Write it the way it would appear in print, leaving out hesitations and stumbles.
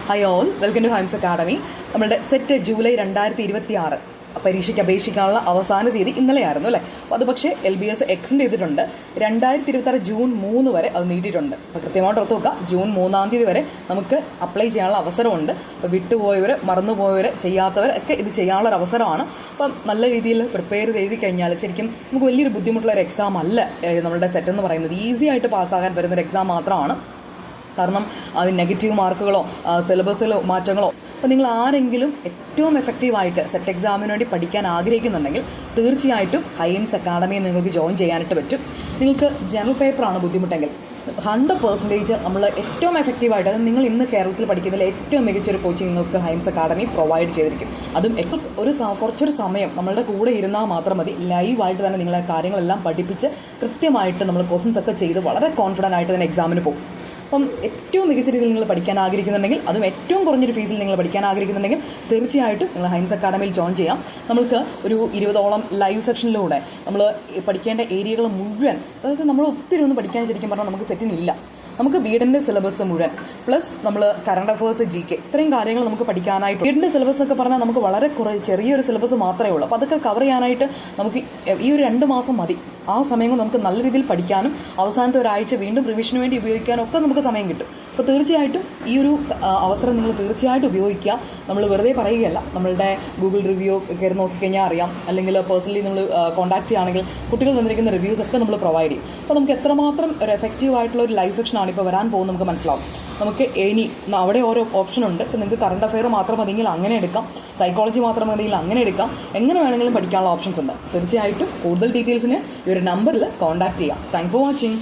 High all, welcome to Hymes academy. നമ്മളുടെ SET July 2026 പരീക്ഷയ്ക്ക് അപേക്ഷിക്കാനുള്ള അവസാന തീയതി ഇന്നലെയായിരുന്നു അല്ലേ. അപ്പോൾ അത് പക്ഷേ LBS എക്സ്റ്റെൻഡ് ചെയ്തിട്ടുണ്ട്. 2026 ജൂൺ 3 വരെ അത് നീട്ടിയിട്ടുണ്ട്. അപ്പോൾ കൃത്യമായിട്ട് ഓർത്ത് നോക്കുക, ജൂൺ 3 തീയതി വരെ നമുക്ക് അപ്ലൈ ചെയ്യാനുള്ള അവസരമുണ്ട്. അപ്പോൾ വിട്ടുപോയവർ, മറന്നുപോയവർ, ചെയ്യാത്തവർ ഒക്കെ ഇത് ചെയ്യാനുള്ള ഒരു അവസരമാണ്. അപ്പം നല്ല രീതിയിൽ പ്രിപ്പയർ ചെയ്ത് എഴുതി കഴിഞ്ഞാൽ ശരിക്കും നമുക്ക് വലിയൊരു ബുദ്ധിമുട്ടുള്ള ഒരു എക്സാം അല്ല നമ്മളുടെ സെറ്റ് എന്ന് പറയുന്നത്. ഈസി ആയിട്ട് പാസ്സാകാൻ വരുന്നൊരു എക്സാം മാത്രമാണ്. കാരണം അത് നെഗറ്റീവ് മാർക്കുകളോ സിലബസിലോ മാറ്റങ്ങളോ. അപ്പോൾ നിങ്ങൾ ആരെങ്കിലും ഏറ്റവും എഫക്റ്റീവായിട്ട് സെറ്റ് എക്സാമിന് വേണ്ടി പഠിക്കാൻ ആഗ്രഹിക്കുന്നുണ്ടെങ്കിൽ തീർച്ചയായിട്ടും ഹൈംസ് അക്കാഡമിയിൽ നിങ്ങൾക്ക് ജോയിൻ ചെയ്യാനായിട്ട് പറ്റും. നിങ്ങൾക്ക് ജനറൽ പേപ്പറാണ് ബുദ്ധിമുട്ടെങ്കിൽ 100% നമ്മൾ ഏറ്റവും എഫക്റ്റീവായിട്ട്, അത് നിങ്ങൾ ഇന്ന് കേരളത്തിൽ പഠിക്കുന്നതിൽ ഏറ്റവും മികച്ചൊരു കോച്ചിങ് നിങ്ങൾക്ക് ഹൈംസ് അക്കാഡമി പ്രൊവൈഡ് ചെയ്തിരിക്കും. അതും കുറച്ചൊരു സമയം നമ്മളുടെ കൂടെ ഇരുന്നാൽ മാത്രം മതി. ലൈവായിട്ട് തന്നെ നിങ്ങളെ കാര്യങ്ങളെല്ലാം പഠിപ്പിച്ച് കൃത്യമായിട്ട് നമ്മൾ ക്വസ്റ്റൻസ് ഒക്കെ ചെയ്ത് വളരെ കോൺഫിഡൻ്റ് ആയിട്ട് തന്നെ എക്സാമിന് പോകും. അപ്പം ഏറ്റവും മികച്ച രീതിയിൽ നിങ്ങൾ പഠിക്കാൻ ആഗ്രഹിക്കുന്നുണ്ടെങ്കിൽ, അതും ഏറ്റവും കുറഞ്ഞൊരു ഫീസിൽ നിങ്ങൾ പഠിക്കാൻ ആഗ്രഹിക്കുന്നുണ്ടെങ്കിൽ തീർച്ചയായിട്ടും നിങ്ങൾ ഹൈംസ് അക്കാഡമിയിൽ ജോയിൻ ചെയ്യാം. നമുക്ക് ഒരു 20ഓളം ലൈവ് സെഷനിലൂടെ നമ്മൾ പഠിക്കേണ്ട ഏരിയകൾ മുഴുവൻ, അതായത് നമ്മൾ ഒത്തിരി ഒന്നും പഠിക്കാൻ ശരിക്കും പറഞ്ഞാൽ നമുക്ക് സെറ്റിനില്ല. നമുക്ക് ബിഎഡിൻ്റെ സിലബസ് മുഴുവൻ പ്ലസ് നമ്മൾ കറണ്ട് അഫയേഴ്സ്, GK, ഇത്രയും കാര്യങ്ങൾ നമുക്ക് പഠിക്കാനായിട്ട്. ബിഎഡിൻ്റെ സിലബസ് എന്നൊക്കെ പറഞ്ഞാൽ നമുക്ക് വളരെ ചെറിയൊരു സിലബസ് മാത്രമേ ഉള്ളൂ. അപ്പോൾ അതൊക്കെ കവർ ചെയ്യാനായിട്ട് നമുക്ക് ഈ ഒരു 2 മാസം മതി. ആ സമയം കൊണ്ട് നമുക്ക് നല്ല രീതിയിൽ പഠിക്കാനും അവസാനത്തെ ഒരാഴ്ച വീണ്ടും റിവിഷന് വേണ്ടി ഉപയോഗിക്കാനും ഒക്കെ നമുക്ക് സമയം കിട്ടും. അപ്പോൾ തീർച്ചയായിട്ടും ഈ ഒരു അവസരം നിങ്ങൾ തീർച്ചയായിട്ടും ഉപയോഗിക്കുക. നമ്മൾ വെറുതെ പറയുകയല്ല. നമ്മളുടെ ഗൂഗിൾ റിവ്യൂ കയറി നോക്കിക്കഴിഞ്ഞാൽ അറിയാം, അല്ലെങ്കിൽ പേഴ്സണലി നമ്മൾ കോൺടാക്ട് ചെയ്യുകയാണെങ്കിൽ കുട്ടികൾ തന്നിരിക്കുന്ന റിവ്യൂസ് ഒക്കെ നമ്മൾ പ്രൊവൈഡ് ചെയ്യും. അപ്പോൾ നമുക്ക് എത്രമാത്രം ഒരു എഫക്റ്റീവ് ആയിട്ടുള്ള ഒരു ലൈവ് സെക്ഷനാണ് ഇപ്പോൾ വരാൻ പോകുന്നത് നമുക്ക് മനസ്സിലാവും. നമുക്ക് ഇനി അവിടെ ഓരോ ഓപ്ഷൻ ഉണ്ട്. ഇപ്പോൾ നിങ്ങൾക്ക് കറണ്ട് അഫെയർ മാത്രം മതിയെങ്കിൽ അങ്ങനെ എടുക്കാം, സൈക്കോളജി മാത്രം മതിയെങ്കിൽ അങ്ങനെ എടുക്കാം. എങ്ങനെ വേണമെങ്കിലും പഠിക്കാനുള്ള ഓപ്ഷൻസ് ഉണ്ട്. തീർച്ചയായിട്ടും കൂടുതൽ ഡീറ്റെയിൽസിന് ഈ ഒരു നമ്പറിൽ കോൺടാക്ട് ചെയ്യാം. Thanks for watching.